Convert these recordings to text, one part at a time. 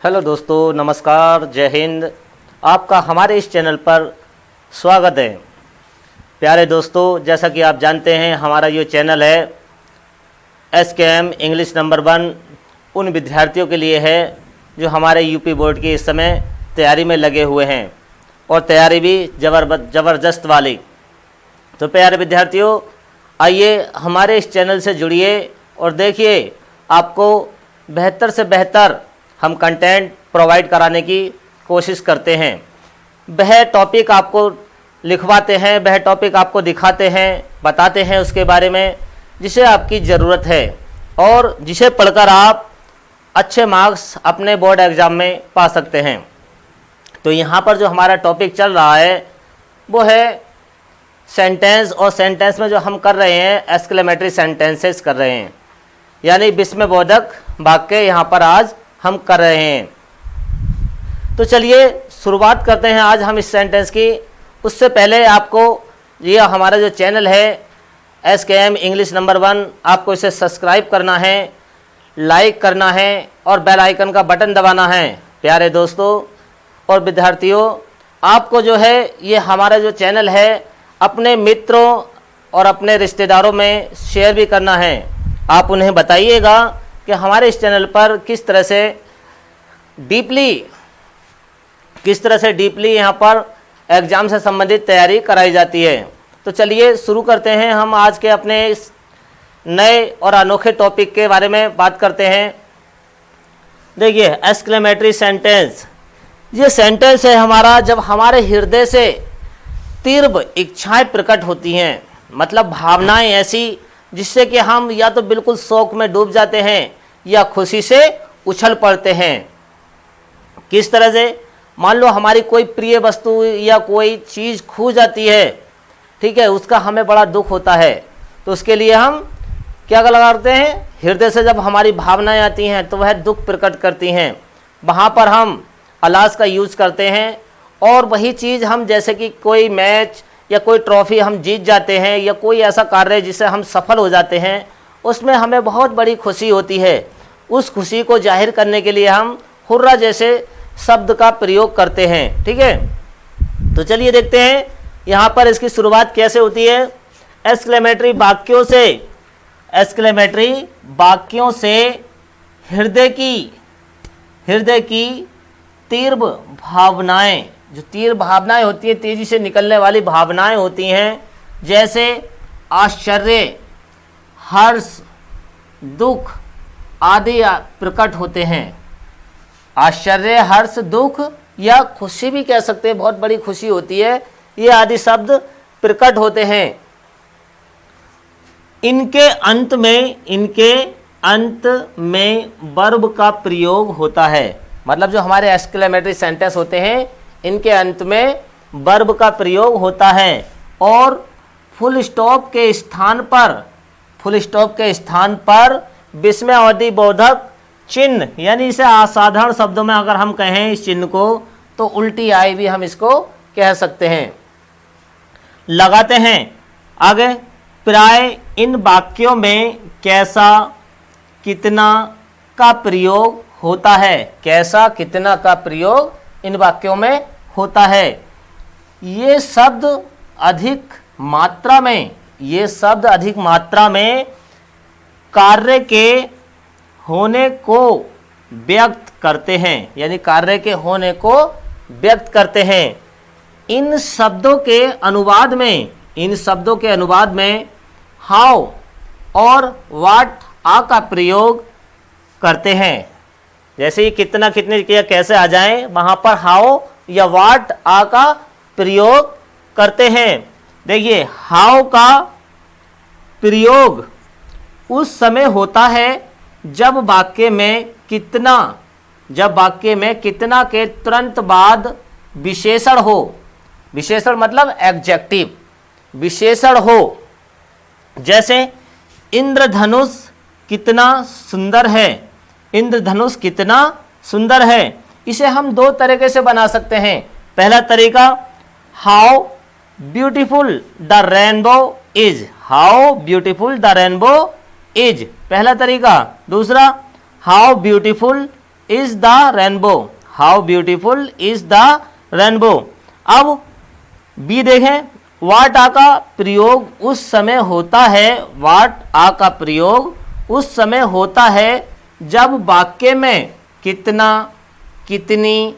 Hello दोस्तों, नमस्कार, जय हिंद। आपका हमारे इस चैनल पर स्वागत है। प्यारे दोस्तों, जैसा कि आप जानते हैं, हमारा ये चैनल है SKM इंग्लिश नंबर 1 उन विद्यार्थियों के लिए है जो हमारे यूपी बोर्ड की इस समय तैयारी में लगे हुए हैं और तैयारी भी ज़बरदस्त वाली। तो प्यारे विद्यार्थियों, आइए हमारे इस चैनल से जुड़िए और देखिए आपको बेहतर से बेहतर हम कंटेंट प्रोवाइड कराने की कोशिश करते हैं। वह टॉपिक आपको लिखवाते हैं, वह टॉपिक आपको दिखाते हैं, बताते हैं उसके बारे में जिसे आपकी ज़रूरत है और जिसे पढ़कर आप अच्छे मार्क्स अपने बोर्ड एग्ज़ाम में पा सकते हैं। तो यहाँ पर जो हमारा टॉपिक चल रहा है वो है सेंटेंस, और सेंटेंस में जो हम कर रहे हैं एक्सक्लेमेटरी सेंटेंसेस कर रहे हैं, यानी विस्मयबोधक वाक्य यहाँ पर आज हम कर रहे हैं। तो चलिए शुरुआत करते हैं आज हम इस सेंटेंस की। उससे पहले आपको ये हमारा जो चैनल है SKM इंग्लिश नंबर 1, आपको इसे सब्सक्राइब करना है, लाइक करना है और बेल आइकन का बटन दबाना है। प्यारे दोस्तों और विद्यार्थियों, आपको जो है ये हमारा जो चैनल है अपने मित्रों और अपने रिश्तेदारों में शेयर भी करना है। आप उन्हें बताइएगा कि हमारे इस चैनल पर किस तरह से डीपली यहाँ पर एग्ज़ाम से संबंधित तैयारी कराई जाती है। तो चलिए शुरू करते हैं। हम आज के अपने इस नए और अनोखे टॉपिक के बारे में बात करते हैं। देखिए, एक्सक्लेमेटरी सेंटेंस, ये सेंटेंस है हमारा जब हमारे हृदय से तीव्र इच्छाएं प्रकट होती हैं, मतलब भावनाएं ऐसी जिससे कि हम या तो बिल्कुल शौक में डूब जाते हैं या खुशी से उछल पड़ते हैं। किस तरह से? मान लो हमारी कोई प्रिय वस्तु या कोई चीज़ खो जाती है, ठीक है, उसका हमें बड़ा दुख होता है, तो उसके लिए हम क्या करते हैं, हृदय से जब हमारी भावनाएं आती हैं तो वह दुख प्रकट करती हैं, वहाँ पर हम अलास का यूज करते हैं। और वही चीज़ हम, जैसे कि कोई मैच या कोई ट्रॉफी हम जीत जाते हैं या कोई ऐसा कार्य जिससे हम सफल हो जाते हैं, उसमें हमें बहुत बड़ी खुशी होती है। उस खुशी को जाहिर करने के लिए हम हुर्रा जैसे शब्द का प्रयोग करते हैं। ठीक है, तो चलिए देखते हैं यहाँ पर इसकी शुरुआत कैसे होती है। एक्सक्लेमेटरी वाक्यों से हृदय की तीव्र भावनाएं, जो तीव्र भावनाएं होती हैं, तेजी से निकलने वाली भावनाएं होती हैं, जैसे आश्चर्य, हर्ष, दुख आदि प्रकट होते हैं। आश्चर्य, हर्ष, दुख या खुशी भी कह सकते हैं, बहुत बड़ी खुशी होती है, ये आदि शब्द प्रकट होते हैं। इनके अंत में वर्ब का प्रयोग होता है, मतलब जो हमारे एक्सक्लेमेटरी सेंटेंस होते हैं इनके अंत में वर्ब का प्रयोग होता है और फुल स्टॉप के स्थान पर विस्मयबोधक चिन्ह, यानी इसे असाधारण शब्दों में अगर हम कहें इस चिन्ह को तो उल्टी आई भी हम इसको कह सकते हैं, लगाते हैं। आगे, प्राय इन वाक्यों में कैसा, कितना का प्रयोग होता है। कैसा, कितना का प्रयोग इन वाक्यों में होता है। ये शब्द अधिक मात्रा में कार्य के होने को व्यक्त करते हैं, यानी कार्य के होने को व्यक्त करते हैं। इन शब्दों के अनुवाद में हाउ और व्हाट आ का प्रयोग करते हैं। जैसे ही कितना, कितने या कैसे आ जाएं, वहां पर हाउ या व्हाट आ का प्रयोग करते हैं। देखिए, हाउ का प्रयोग उस समय होता है जब वाक्य में कितना के तुरंत बाद विशेषण हो। विशेषण मतलब एडजेक्टिव, विशेषण हो। जैसे इंद्रधनुष कितना सुंदर है। इंद्रधनुष कितना सुंदर है, इसे हम दो तरीके से बना सकते हैं। पहला तरीका, how beautiful the rainbow is. How beautiful the rainbow is, पहला तरीका। दूसरा, how beautiful is the rainbow, how beautiful is the rainbow. अब बी देखें, वाट आ का प्रयोग उस समय होता है, वाट आ का प्रयोग उस समय होता है जब वाक्य में कितना, कितनी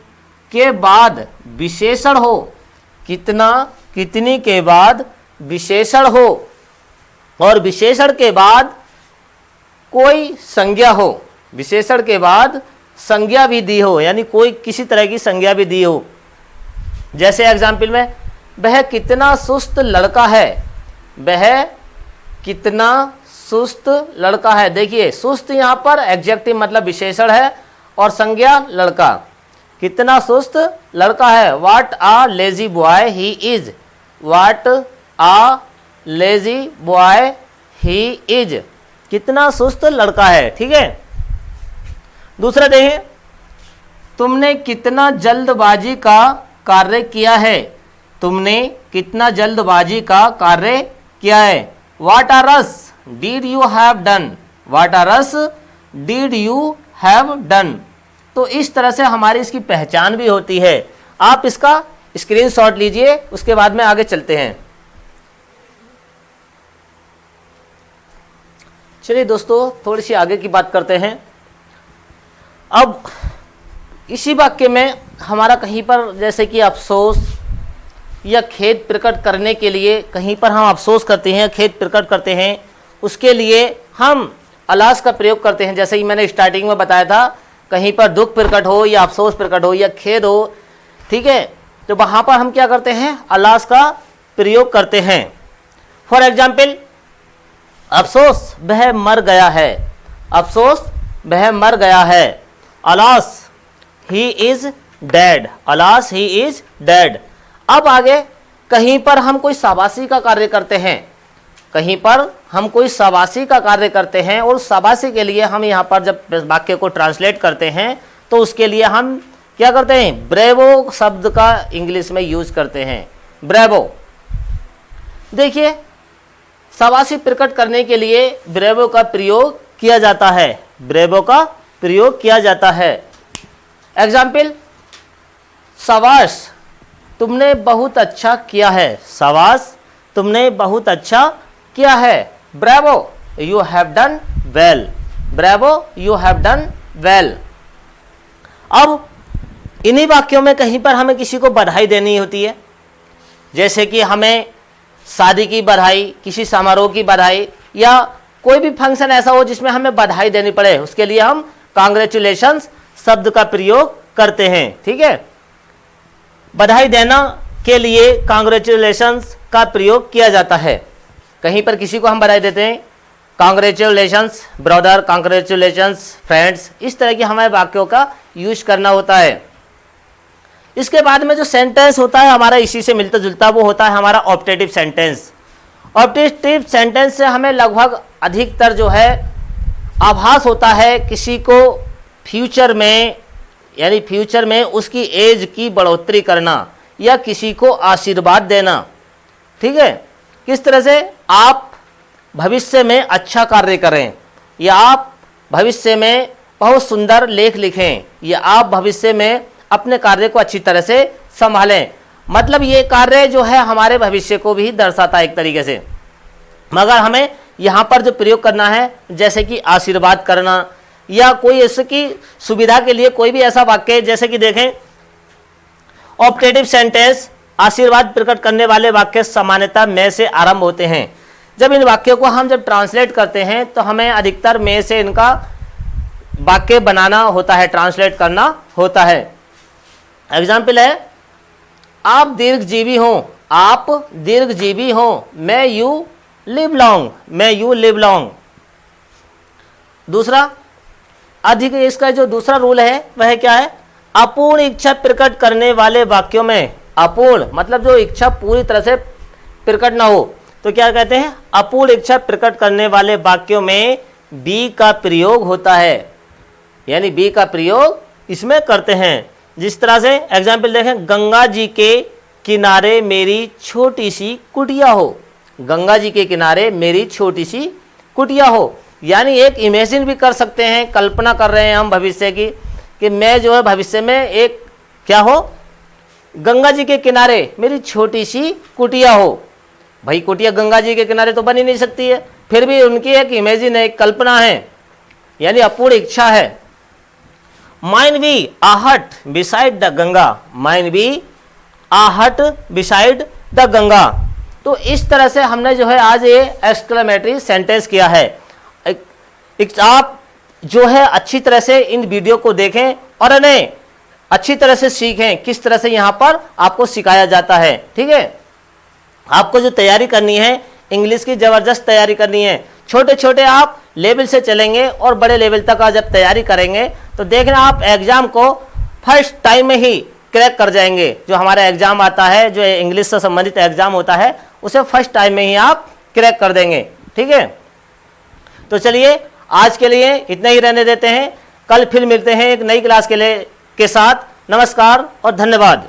के बाद विशेषण हो, कितना, कितनी के बाद विशेषण हो और विशेषण के बाद कोई संज्ञा हो, विशेषण के बाद संज्ञा भी दी हो, यानी कोई किसी तरह की संज्ञा भी दी हो। जैसे एग्जाम्पल में, वह कितना सुस्त लड़का है, वह कितना सुस्त लड़का है। देखिए सुस्त यहाँ पर एडजेक्टिव मतलब विशेषण है और संज्ञा लड़का। कितना सुस्त लड़का है, what a lazy boy he is, what a lazy boy he is, कितना सुस्त लड़का है। ठीक है, दूसरा देखें, तुमने कितना जल्दबाजी का कार्य किया है, तुमने कितना जल्दबाजी का कार्य किया है। What errors did you have done, what errors did you have done. तो इस तरह से हमारी इसकी पहचान भी होती है। आप इसका स्क्रीनशॉट लीजिए, उसके बाद में आगे चलते हैं। चलिए दोस्तों, थोड़ी सी आगे की बात करते हैं। अब इसी वाक्य में हमारा कहीं पर जैसे कि अफसोस या खेद प्रकट करने के लिए, कहीं पर हम अफसोस करते हैं, खेद प्रकट करते हैं, उसके लिए हम अलास का प्रयोग करते हैं। जैसे कि मैंने स्टार्टिंग में बताया था, कहीं पर दुख प्रकट हो या अफसोस प्रकट हो या खेद हो, ठीक है, तो वहाँ पर हम क्या करते हैं, अलास का प्रयोग करते हैं। फॉर एग्जाम्पल, अफसोस वह मर गया है, अफसोस वह मर गया है। Alas he is dead, alas he is dead. अब आगे कहीं पर हम कोई शाबाशी का कार्य करते हैं, कहीं पर हम कोई शाबाशी का कार्य करते हैं और शाबाशी के लिए हम यहाँ पर जब वाक्य को ट्रांसलेट करते हैं तो उसके लिए हम क्या करते हैं, ब्रेवो शब्द का इंग्लिश में यूज करते हैं, ब्रेवो। देखिए शाबाशी प्रकट करने के लिए ब्रेवो का प्रयोग किया जाता है, ब्रेवो का प्रयोग किया जाता है। एग्जाम्पल, शाबाश तुमने बहुत अच्छा किया है, शाबाश तुमने बहुत अच्छा किया है, bravo you have done well, bravo you have done well. अब इन्हीं वाक्यों में कहीं पर हमें किसी को बधाई देनी होती है, जैसे कि हमें शादी की बधाई, किसी समारोह की बधाई या कोई भी फंक्शन ऐसा हो जिसमें हमें बधाई देनी पड़े, उसके लिए हम कांग्रेचुलेशंस शब्द का प्रयोग करते हैं। ठीक है, बधाई देना के लिए कांग्रेचुलेशंस का प्रयोग किया जाता है। कहीं पर किसी को हम बधाई देते हैं, कांग्रेचुलेशंस ब्रदर, कांग्रेचुलेशंस फ्रेंड्स, इस तरह की हमें वाक्यों का यूज करना होता है। इसके बाद में जो सेंटेंस होता है हमारा इसी से मिलता जुलता, वो होता है हमारा ऑप्टेटिव सेंटेंस। ऑप्टेटिव सेंटेंस से हमें लगभग अधिकतर जो है आभास होता है किसी को फ्यूचर में, यानी फ्यूचर में उसकी एज की बढ़ोतरी करना या किसी को आशीर्वाद देना। ठीक है, किस तरह से आप भविष्य में अच्छा कार्य करें, या आप भविष्य में बहुत सुंदर लेख लिखें, या आप भविष्य में अपने कार्य को अच्छी तरह से संभालें। मतलब ये कार्य जो है हमारे भविष्य को भी दर्शाता है एक तरीके से। मगर हमें यहाँ पर जो प्रयोग करना है, जैसे कि आशीर्वाद करना या कोई ऐसे की सुविधा के लिए कोई भी ऐसा वाक्य, जैसे कि देखें ऑप्टेटिव सेंटेंस, आशीर्वाद प्रकट करने वाले वाक्य सामान्यतः में से आरंभ होते हैं। जब इन वाक्यों को हम जब ट्रांसलेट करते हैं तो हमें अधिकतर में से इनका वाक्य बनाना होता है, ट्रांसलेट करना होता है। एग्जाम्पल है, आप दीर्घजीवी हो, आप दीर्घजीवी हो, मैं यू लिव लॉन्ग, मैं यू लिव लॉन्ग। दूसरा अधिक, इसका जो दूसरा रूल है वह क्या है, अपूर्ण इच्छा प्रकट करने वाले वाक्यों में, अपूर्ण मतलब जो इच्छा पूरी तरह से प्रकट ना हो, तो क्या कहते हैं, अपूर्ण इच्छा प्रकट करने वाले वाक्यों में बी का प्रयोग होता है, यानी बी का प्रयोग इसमें करते हैं। जिस तरह से एग्जाम्पल देखें, गंगा जी के किनारे मेरी छोटी सी कुटिया हो, गंगा जी के किनारे मेरी छोटी सी कुटिया हो, यानी एक इमेजिन भी कर सकते हैं, कल्पना कर रहे हैं हम भविष्य की कि मैं जो है भविष्य में एक क्या हो, गंगा जी के किनारे मेरी छोटी सी कुटिया हो। भाई कुटिया गंगा जी के किनारे तो बन ही नहीं सकती है, फिर भी उनकी एक इमेजिन है, एक कल्पना है, यानी अपूर्ण इच्छा है। Mine be a hut beside the Ganga, mine be a hut beside the Ganga. तो इस तरह से हमने जो है आज ये एक्सक्लेमेटरी सेंटेंस किया है। आप जो है अच्छी तरह से इन वीडियो को देखें और इन्हें अच्छी तरह से सीखें किस तरह से यहाँ पर आपको सिखाया जाता है। ठीक है, आपको जो तैयारी करनी है इंग्लिश की, ज़बरदस्त तैयारी करनी है। छोटे छोटे आप लेवल से चलेंगे और बड़े लेवल तक आप जब तैयारी करेंगे तो देखना आप एग्ज़ाम को फर्स्ट टाइम में ही क्रैक कर जाएंगे। जो हमारा एग्ज़ाम आता है, जो इंग्लिश से संबंधित एग्ज़ाम होता है, उसे फर्स्ट टाइम में ही आप क्रैक कर देंगे। ठीक है, तो चलिए आज के लिए इतना ही रहने देते हैं। कल फिर मिलते हैं एक नई क्लास के साथ। नमस्कार और धन्यवाद।